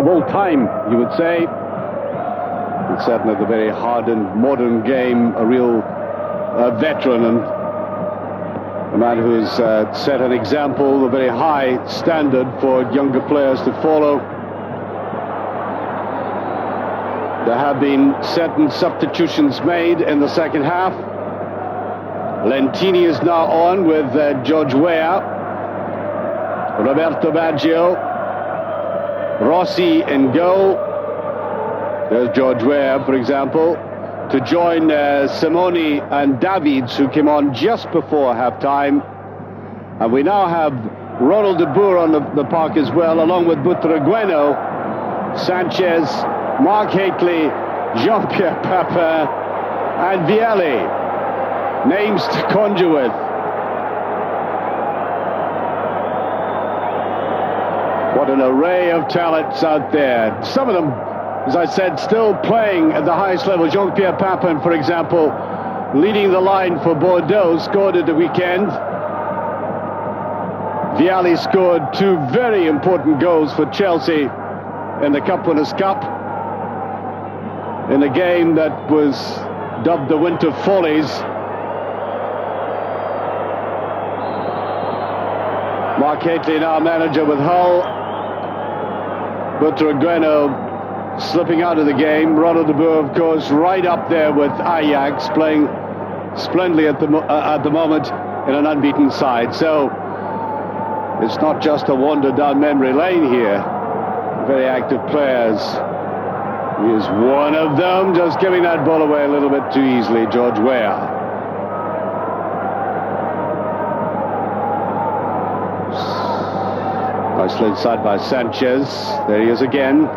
all time, you would say. It's certainly the very hardened modern game, a real veteran and a man who's set an example, a very high standard for younger players to follow. There have been certain substitutions made in the second half. Lentini is now on with George Weah, Roberto Baggio, Rossi in goal. There's George Weah, for example, to join Simoni and Davids, who came on just before half-time. And we now have Ronald de Boer on the park as well, along with Butragueno, Sanchez, Mark Hateley, Jean-Pierre Papin, and Vialli. Names to conjure with. What an array of talents out there. Some of them, as I said, still playing at the highest level. Jean-Pierre Papin, for example, leading the line for Bordeaux, scored at the weekend. Vialli scored 2 very important goals for Chelsea in the Cup Winners' Cup, in a game that was dubbed the Winter Follies. Mark Hateley now manager with Hull. Butragueno slipping out of the game. Ronald de Boer, of course, right up there with Ajax, playing splendidly at the moment in an unbeaten side. So it's not just a wander down memory lane here. Very active players. He is one of them, just giving that ball away a little bit too easily, George Weah. Nicely inside by Sanchez. There he is again.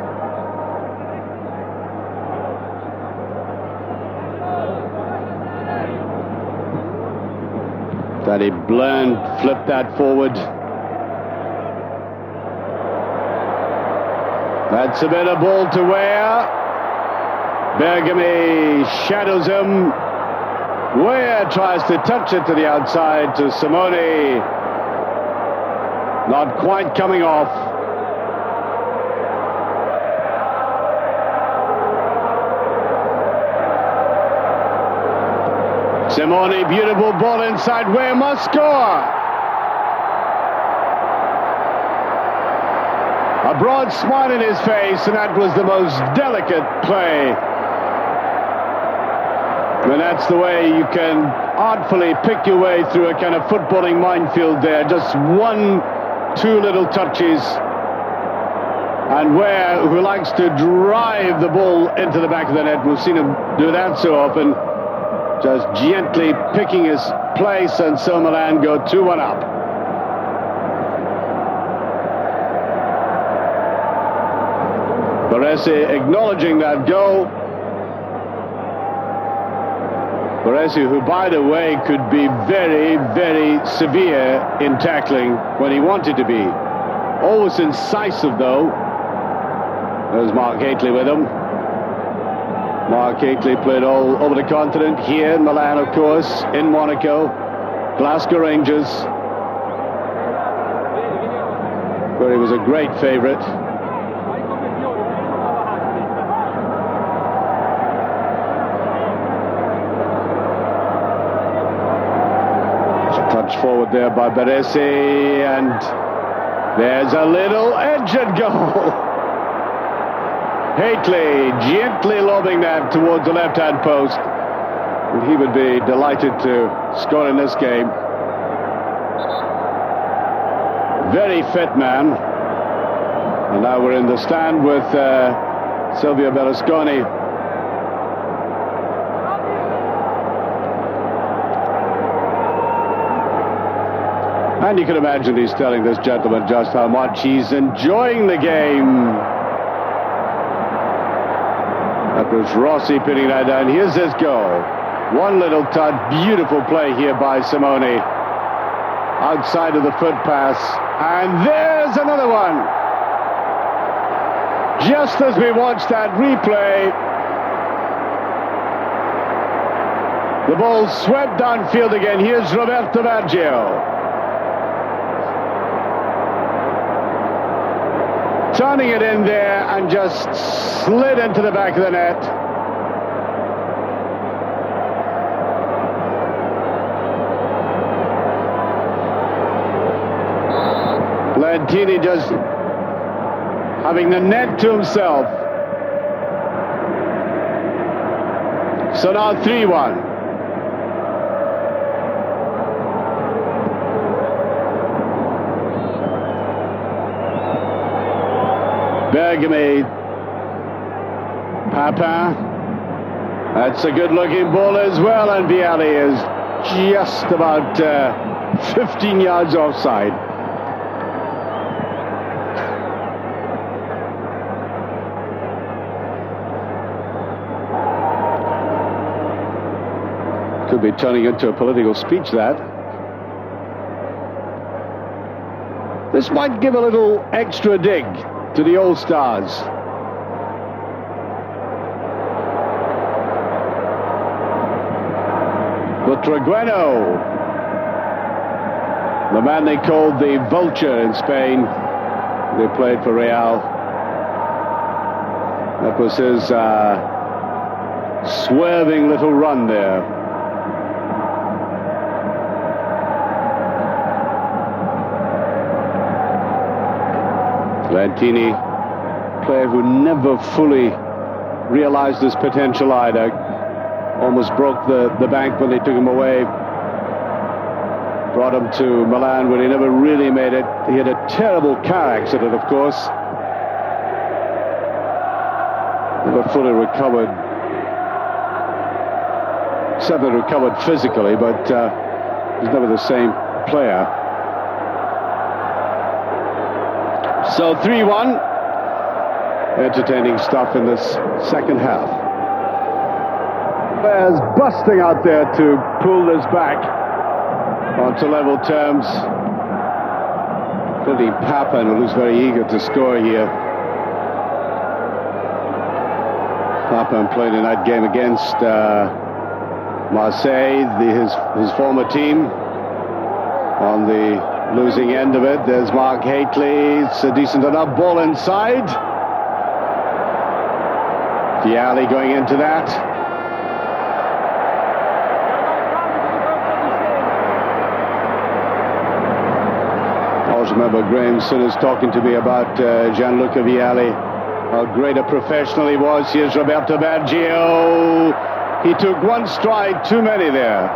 Danny Bland flipped that forward. That's a better ball to Weah. Bergame shadows him. Weah tries to touch it to the outside to Simone. Not quite coming off. Simone, beautiful ball inside. Weah must score. A broad smile in his face, and that was the most delicate play. And that's the way you can artfully pick your way through a kind of footballing minefield there. Just 1-2 little touches. And Weah, who likes to drive the ball into the back of the net, we've seen him do that so often, just gently picking his place, and so Milan go 2-1 up. Barezi acknowledging that goal. Barezi, who, by the way, could be very, very severe in tackling when he wanted to be. Always incisive, though. There's Mark Hateley with him. Mark Hateley played all over the continent, here in Milan, of course, in Monaco, Glasgow Rangers, where he was a great favourite. Forward there by Barezi, and there's a little edged goal. Hateley gently lobbing that towards the left-hand post, and he would be delighted to score in this game. Very fit man. And now we're in the stand with Silvio Berlusconi. And you can imagine he's telling this gentleman just how much he's enjoying the game. That was Rossi pinning that down. Here's his goal. One little touch, beautiful play here by Simone. Outside of the foot pass. And there's another one. Just as we watch that replay, the ball swept downfield again. Here's Roberto Baggio. turning it in there and just slid into the back of the net. Lentini just having the net to himself. So now 3-1. Bergame, Papin, that's a good looking ball as well, and Vialli is just about 15 yards offside. Could be turning into a political speech, that. This might give a little extra dig to the All-Stars. Butragueño, the man they called the Vulture in Spain. They played for Real. That was his swerving little run there. Lentini, player who never fully realized his potential either. Almost broke the bank when they took him away. Brought him to Milan, where he never really made it. He had a terrible car accident, of course. Never fully recovered. Certainly recovered physically, but he's never the same player. So 3-1. Entertaining stuff in this second half. Players busting out there to pull this back onto level terms. Including Papin, who looks very eager to score here. Papin played in that game against Marseille, his former team, on the losing end of it. There's Mark Hateley. It's a decent enough ball inside. Vialli going into that. I always remember Graham Sinners talking to me about Gianluca Vialli, how great a professional he was. Here's Roberto Baggio. He took one stride too many there.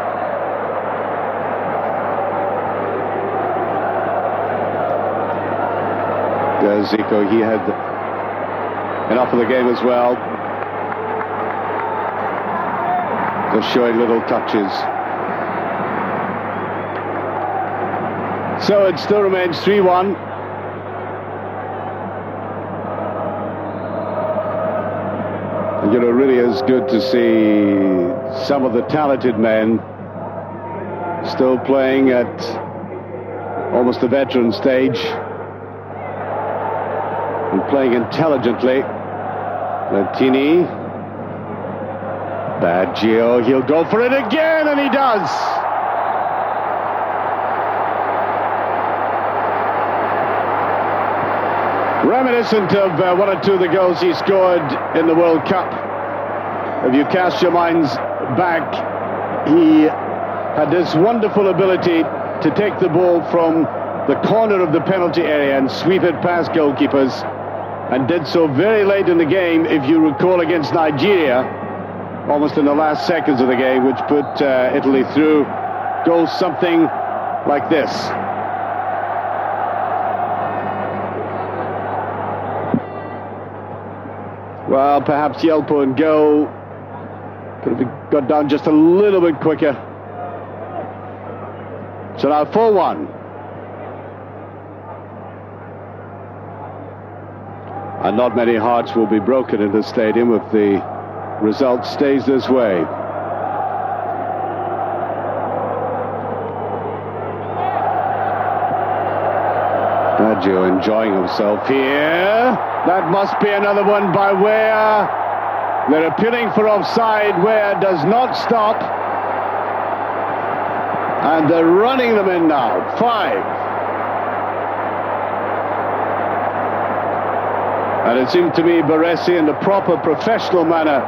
There's Zico. He had enough of the game as well. Just showing little touches. So it still remains 3-1. And you know, it really is good to see some of the talented men still playing at almost the veteran stage and playing intelligently. Lentini, Baggio, he'll go for it again, and he does. Reminiscent of one or two of the goals he scored in the World Cup. If you cast your minds back, he had this wonderful ability to take the ball from the corner of the penalty area and sweep it past goalkeepers, and did so very late in the game, if you recall, against Nigeria, almost in the last seconds of the game, which put Italy through. Goes something like this. Well, perhaps Yelpo and Go could have got down just a little bit quicker. So now 4-1. And not many hearts will be broken in the stadium if the result stays this way. Baggio enjoying himself here. That must be another one by Weah. They're appealing for offside. Weah does not stop. And they're running them in now. 5. And it seemed to me Barezi, in the proper professional manner,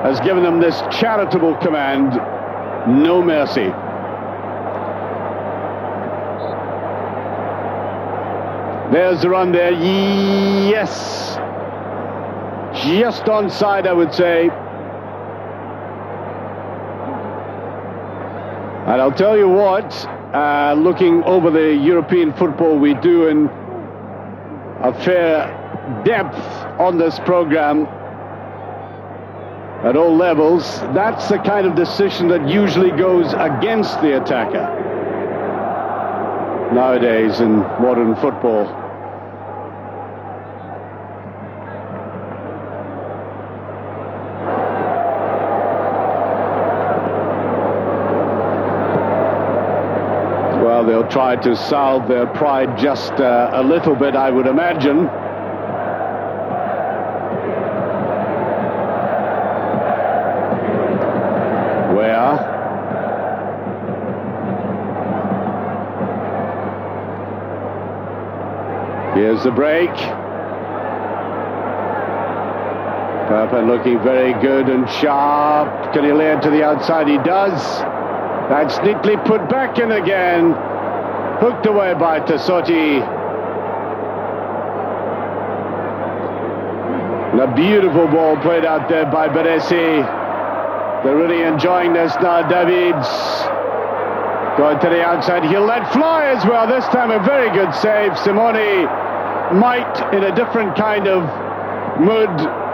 has given them this charitable command: no mercy. There's the run there. Yes. Just onside, I would say. And I'll tell you what, looking over the European football we do in a fair depth on this program at all levels, that's the kind of decision that usually goes against the attacker nowadays in modern football. Well, they'll try to salve their pride just a little bit, I would imagine. Here's the break. Papa looking very good and sharp. Can he lay it to the outside? He does. That's neatly put back in again. Hooked away by Tassotti. And a beautiful ball played out there by Barezi. They're really enjoying this now. Davids going to the outside. He'll let fly as well. This time a very good save. Simone might, in a different kind of mood,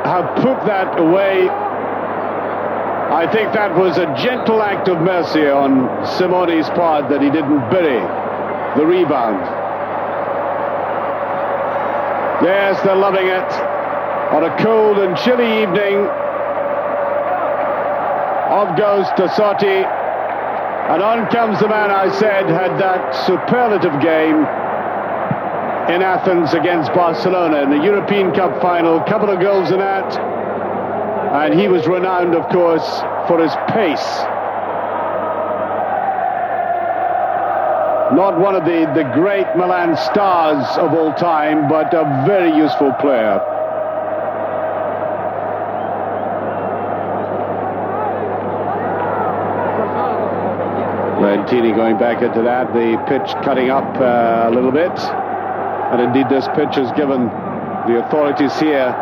have put that away. I think that was a gentle act of mercy on Simone's part, that he didn't bury the rebound. Yes, they're loving it. On a cold and chilly evening, off goes Tassotti, and on comes the man I said had that superlative game in Athens against Barcelona in the European Cup final. Couple of goals in that, and he was renowned, of course, for his pace. Not one of the great Milan stars of all time, but a very useful player. Lentini going back into that, the pitch cutting up a little bit. And indeed this pitch has given the authorities here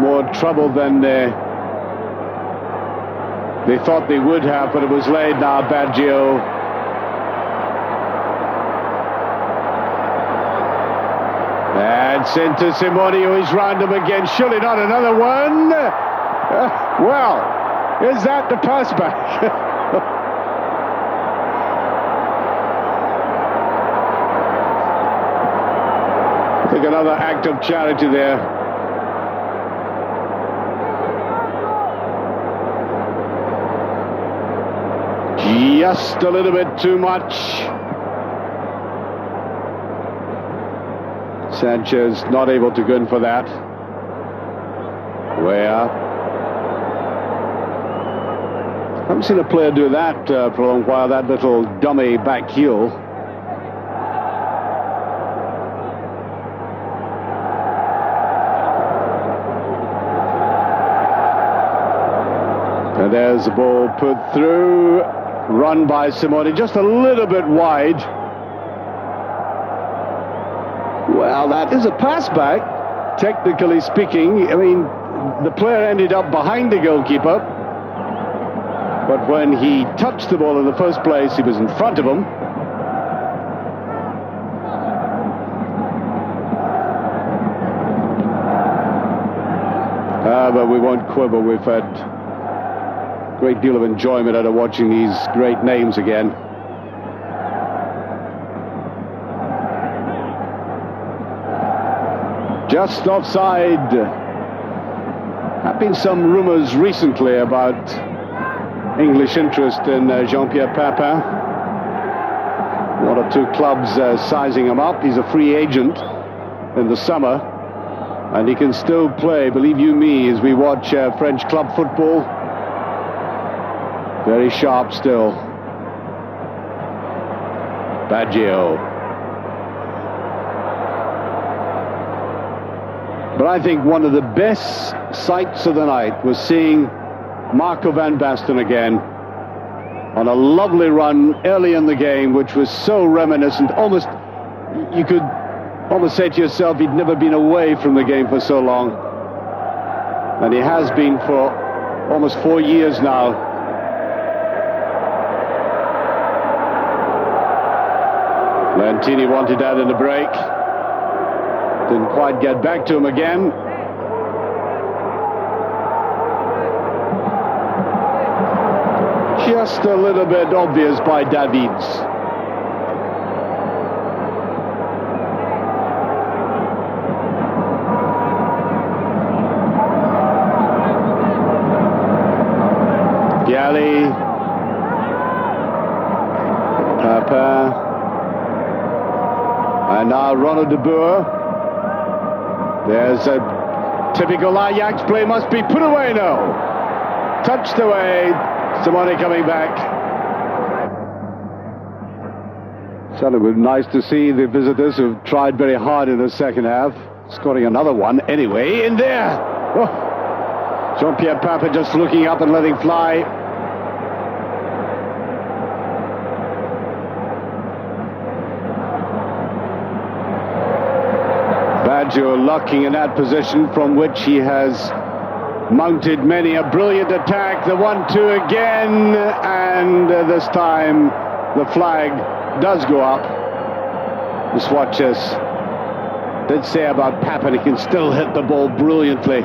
more trouble than they thought they would have, but it was laid now. Baggio. That's into Simone, who is round him again. Surely not another one. Well, is that the pass back? I think another act of charity there. Just a little bit too much. Sanchez not able to go in for that. Where? Haven't seen a player do that for a long while, that little dummy back heel. And there's the ball put through, run by Simone, just a little bit wide. Well, that is a pass back, technically speaking. I mean, the player ended up behind the goalkeeper, but when he touched the ball in the first place, he was in front of him. But we won't quibble. We've had a great deal of enjoyment out of watching these great names again. Just offside. Have been some rumours recently about English interest in Jean-Pierre Papin. One or two clubs sizing him up. He's a free agent in the summer, and he can still play, believe you me, as we watch French club football. Very sharp still. Baggio. But I think one of the best sights of the night was seeing Marco van Basten again on a lovely run early in the game, which was so reminiscent. Almost, you could almost say to yourself, he'd never been away from the game for so long. And he has been for almost 4 years now. Lentini wanted that in the break. Didn't quite get back to him again. Just a little bit obvious by Davids. Vialli, Papa, and now Ronald de Boer. There's a typical Ajax play, must be put away now. Touched away, Simone coming back. So it was nice to see the visitors who've tried very hard in the second half, scoring another one anyway, in there. Oh. Jean-Pierre Papin just looking up and letting fly. Baggio locking in that position from which he has mounted many a brilliant attack. The 1-2 again, and this time the flag does go up. Just watch this. Did say about Papin, he can still hit the ball brilliantly.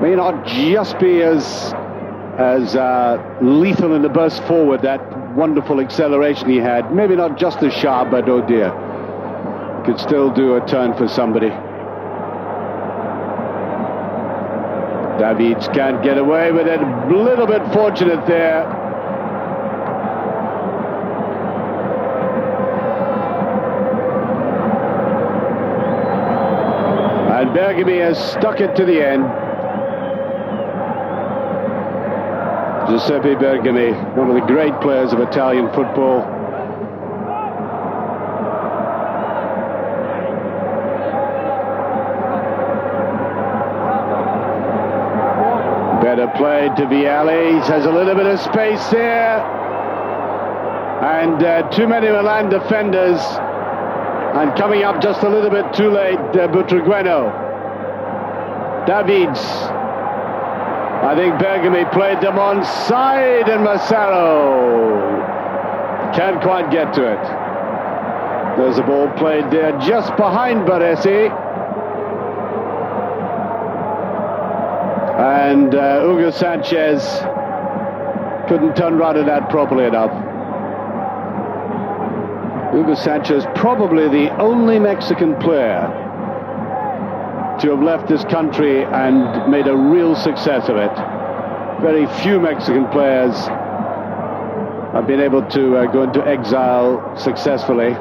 May not just be as lethal in the burst forward, that wonderful acceleration he had. Maybe not just as sharp, but oh dear, could still do a turn for somebody. Davids can't get away with it. A little bit fortunate there. And Bergami has stuck it to the end. Giuseppe Bergami, one of the great players of Italian football. Better played to Vialli. He has a little bit of space there. And too many Milan defenders. And coming up just a little bit too late, Butragueno. Davids. I think Bergami played them on side, and Massaro can't quite get to it. There's a ball played there just behind Baresi. And Hugo Sanchez couldn't turn round at that properly enough. Hugo Sanchez, probably the only Mexican player to have left this country and made a real success of it. Very few Mexican players have been able to go into exile successfully.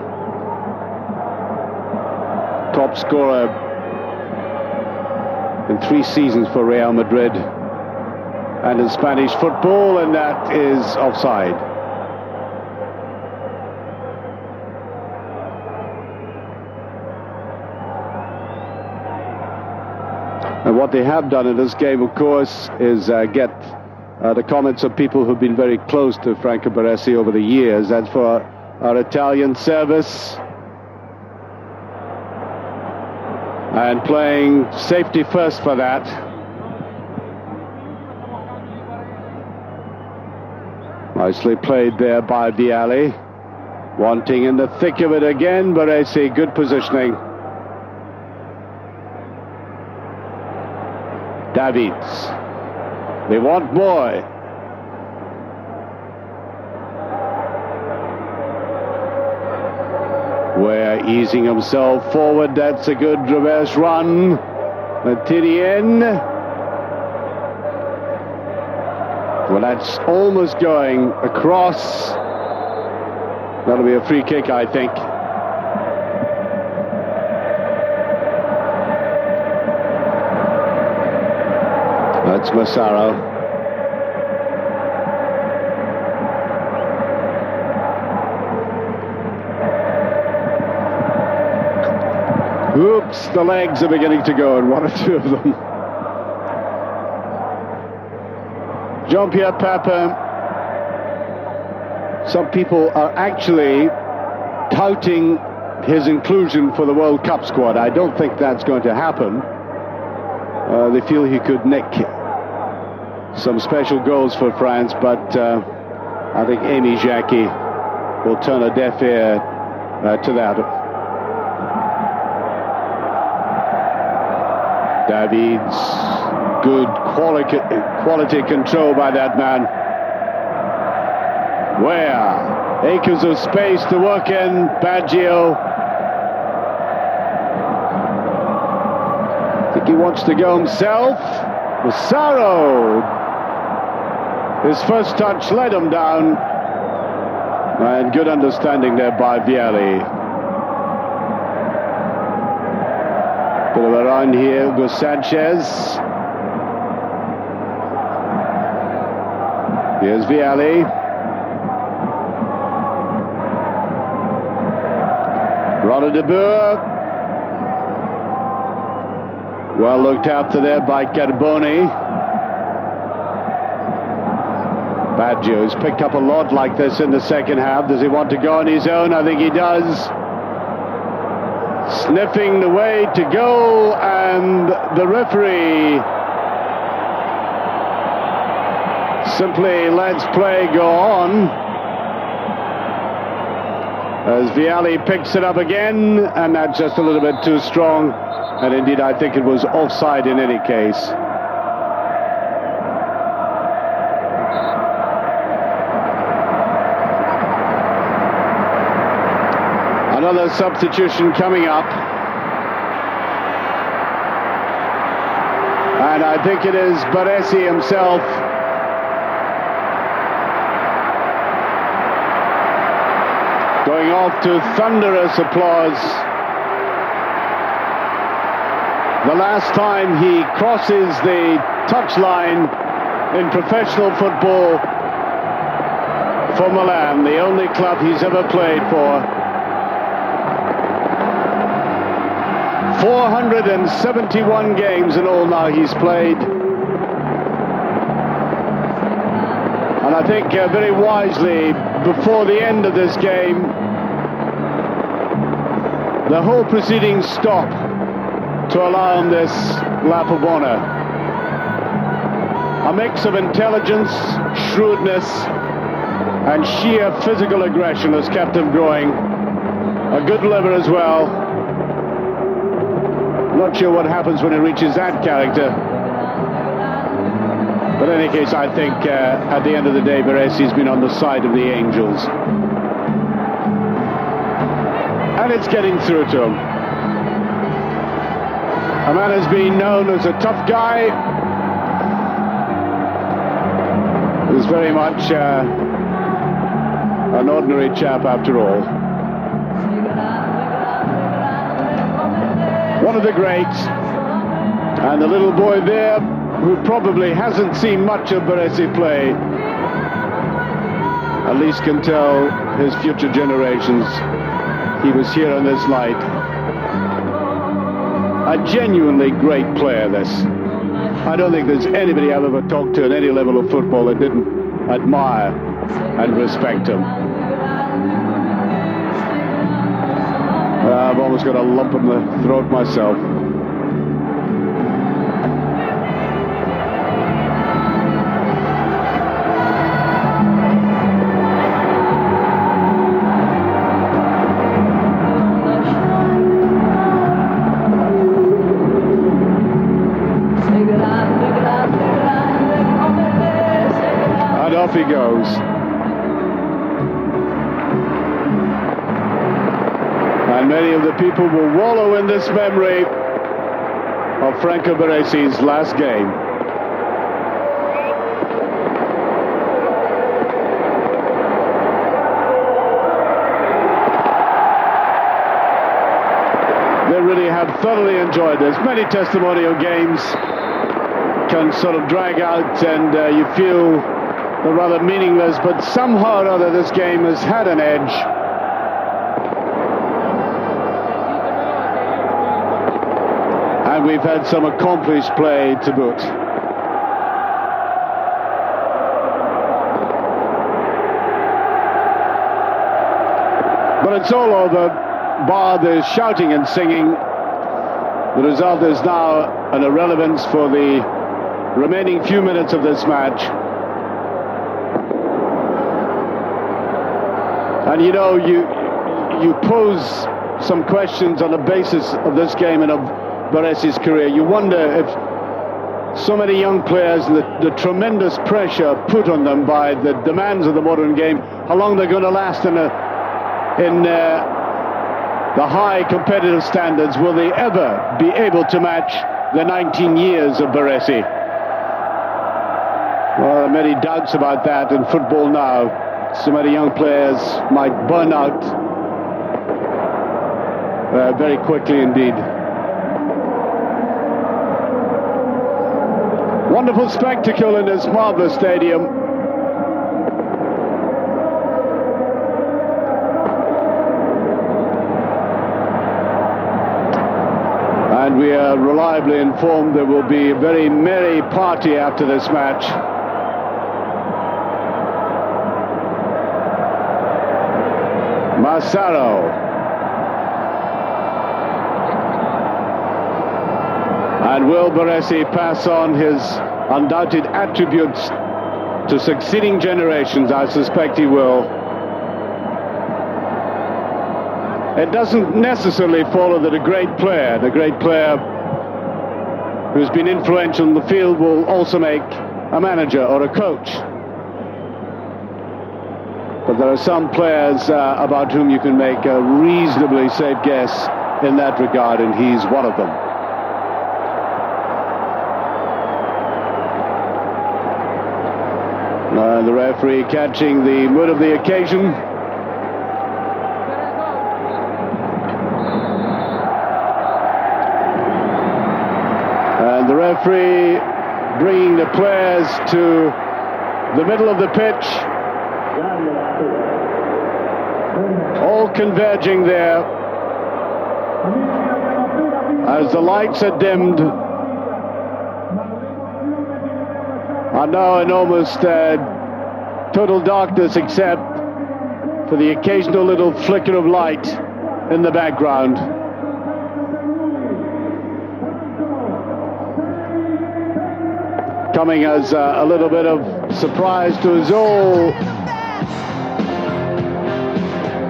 Top scorer in 3 seasons for Real Madrid and in Spanish football, and that is offside. And what they have done in this game, of course, is get the comments of people who've been very close to Franco Baresi over the years. As for our Italian service, and playing safety first for that. Nicely played there by Vialli. Wanting in the thick of it again, Baresi, good positioning. Davids. They want more. Where easing himself forward, that's a good reverse run. Tirienne. Well, that's almost going across. That'll be a free kick, I think. That's Massaro. Oops, the legs are beginning to go, and one or two of them. Jean-Pierre Papin. Some people are actually touting his inclusion for the World Cup squad. I don't think that's going to happen. They feel he could nick some special goals for France, but I think Amy Jackie will turn a deaf ear to that. David's good quality control by that man. Where? Acres of space to work in. Baggio. I think he wants to go himself. Massaro. His first touch led him down. And good understanding there by Vialli. Bit of a run here, Hugo Sanchez. Here's Vialli. Ronald de Boer. Well looked after there by Carboni. Baggio's picked up a lot like this in the second half. Does he want to go on his own? I think he does. Sniffing the way to go, and the referee simply lets play go on as Vialli picks it up again, and that's just a little bit too strong, and indeed I think it was offside in any case. Another substitution coming up, and I think it is Barezi himself. Going off to thunderous applause. The last time he crosses the touchline in professional football for Milan, the only club he's ever played for. 471 games in all now he's played. And I think very wisely, before the end of this game, the whole proceedings stop to allow him this lap of honor. A mix of intelligence, shrewdness, and sheer physical aggression has kept him going. A good liver as well. Not sure what happens when he reaches that character. But in any case, I think at the end of the day, Barezi's been on the side of the angels. And it's getting through to him. A man has been known as a tough guy. He's very much an ordinary chap after all. One of the greats, and the little boy there who probably hasn't seen much of Barezi play, at least can tell his future generations he was here on this night. A genuinely great player, this. I don't think there's anybody I've ever talked to at any level of football that didn't admire and respect him. I've almost got a lump in the throat myself. And off he goes. And many of the people will wallow in this memory of Franco Barezi's last game. They really have thoroughly enjoyed this. Many testimonial games can sort of drag out and you feel they're rather meaningless, but somehow or other this game has had an edge. And we've had some accomplished play to boot. But it's all over, bar the shouting and singing. The result is now an irrelevance for the remaining few minutes of this match. And you know, you pose some questions on the basis of this game and of Baresi's career. You wonder if so many young players and the tremendous pressure put on them by the demands of the modern game, how long they're going to last in the high competitive standards. Will they ever be able to match the 19 years of Baresi? Well, there are many doubts about that in football now. So many young players might burn out very quickly indeed. Wonderful spectacle in this marvelous stadium. And we are reliably informed there will be a very merry party after this match. Massaro. And will Baresi pass on his undoubted attributes to succeeding generations? I suspect he will. It doesn't necessarily follow that the great player who's been influential in the field will also make a manager or a coach. But there are some players about whom you can make a reasonably safe guess in that regard, and he's one of them. The referee catching the mood of the occasion. And the referee bringing the players to the middle of the pitch. All converging there as the lights are dimmed. And now in almost total darkness except for the occasional little flicker of light in the background. Coming as a little bit of surprise to us all.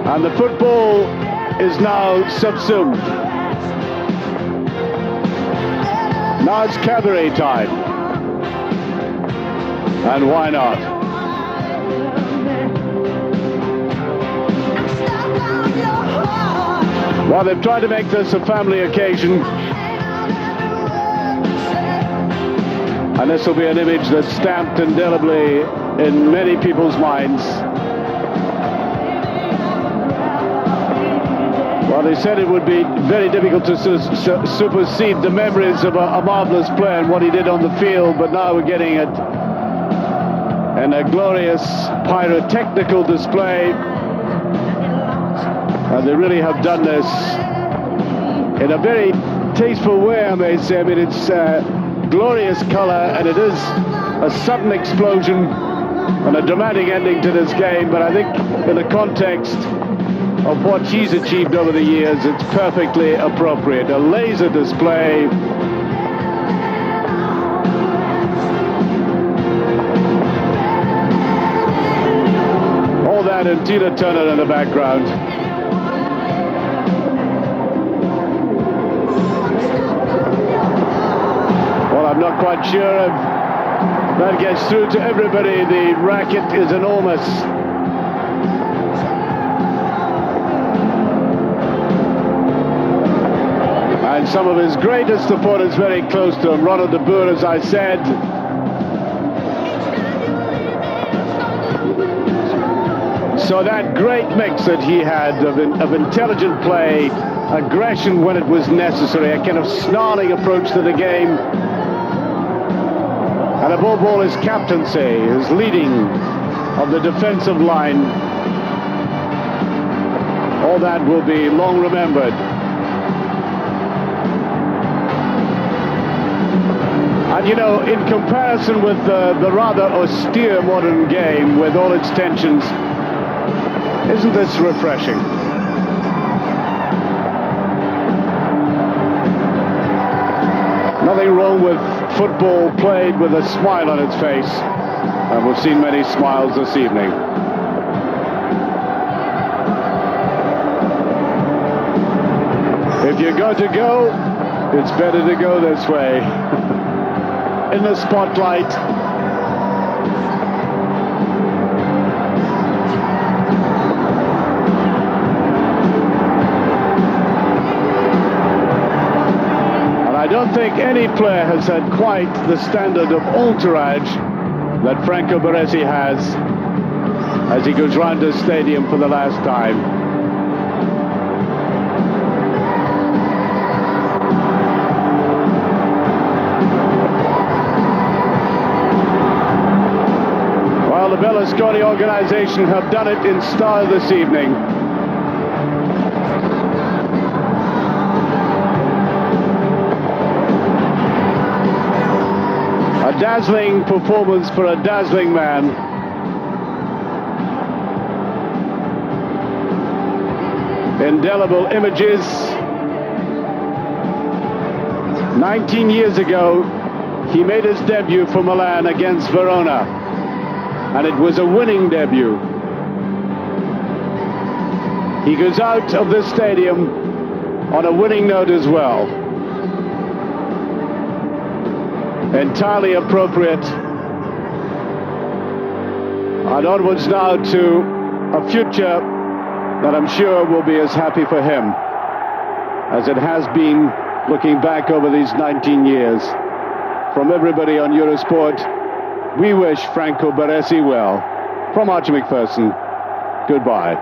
And the football is now subsumed. Now it's cabaret time. And why not? Well, they've tried to make this a family occasion. And this will be an image that's stamped indelibly in many people's minds. Well, they said it would be very difficult to supersede the memories of a marvelous player and what he did on the field, but now we're getting it in a glorious pyrotechnical display. And they really have done this in a very tasteful way, I may say. I mean, it's glorious color, and it is a sudden explosion and a dramatic ending to this game, but I think in the context of what he's achieved over the years, it's perfectly appropriate. A laser display. All that and Tina Turner in the background. Well, I'm not quite sure if that gets through to everybody. The racket is enormous. And some of his greatest supporters very close to him. Ronald de Boer, as I said. So that great mix that he had of intelligent play, aggression when it was necessary, a kind of snarling approach to the game, and above all his captaincy, his leading of the defensive line. All that will be long remembered. you know, in comparison with the rather austere modern game with all its tensions, isn't this refreshing? Nothing wrong with football played with a smile on its face, and we've seen many smiles this evening. If you're going to go, it's better to go this way. In the spotlight. And I don't think any player has had quite the standard of entourage that Franco Baresi has as he goes round the stadium for the last time. The Berlusconi organization have done it in style this evening. A dazzling performance for a dazzling man. Indelible images. 19 years ago, he made his debut for Milan against Verona. And it was a winning debut. He goes out of this stadium on a winning note as well. Entirely appropriate. And onwards now to a future that I'm sure will be as happy for him as it has been looking back over these 19 years. From everybody on Eurosport, we wish Franco Baresi well. From Archie McPherson, goodbye.